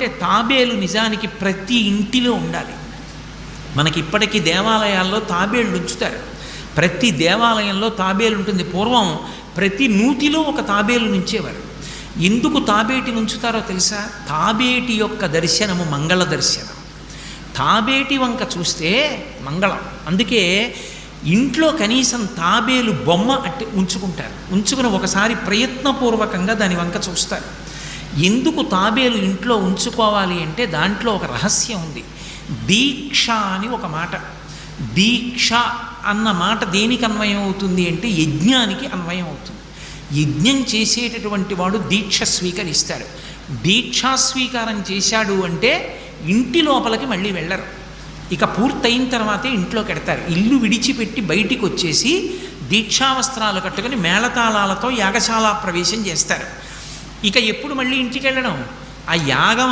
అంటే తాబేలు నిజానికి ప్రతి ఇంటిలో ఉండాలి. మనకి ఇప్పటికీ దేవాలయాల్లో తాబేళ్ళు ఉంచుతారు. ప్రతి దేవాలయంలో తాబేలు ఉంటుంది. పూర్వం ప్రతి నూతిలో ఒక తాబేలు నుంచేవారు. ఎందుకు తాబేటిని ఉంచుతారో తెలుసా? తాబేటి యొక్క దర్శనము మంగళ దర్శనం. తాబేటి వంక చూస్తే మంగళం. అందుకే ఇంట్లో కనీసం తాబేలు బొమ్మ అట్టి ఉంచుకుంటారు. ఉంచుకుని ఒకసారి ప్రయత్నపూర్వకంగా దాని వంక చూస్తారు. ఎందుకు తాబేలు ఇంట్లో ఉంచుకోవాలి అంటే దాంట్లో ఒక రహస్యం ఉంది. దీక్ష అని ఒక మాట. దీక్ష అన్న మాట దేనికి అన్వయం అవుతుంది అంటే యజ్ఞానికి అన్వయం అవుతుంది. యజ్ఞం చేసేటటువంటి వాడు దీక్ష స్వీకరిస్తాడు. దీక్షా స్వీకారం చేశాడు అంటే ఇంటి లోపలికి మళ్ళీ వెళ్ళరు. ఇక పూర్తయిన తర్వాతే ఇంట్లోకి వెడతారు. ఇల్లు విడిచిపెట్టి బయటికి వచ్చేసి దీక్షావస్త్రాలు కట్టుకుని మేళతాళాలతో యాగశాల ప్రవేశం చేస్తారు. ఇక ఎప్పుడు మళ్ళీ ఇంటికి వెళ్ళడం? ఆ యాగం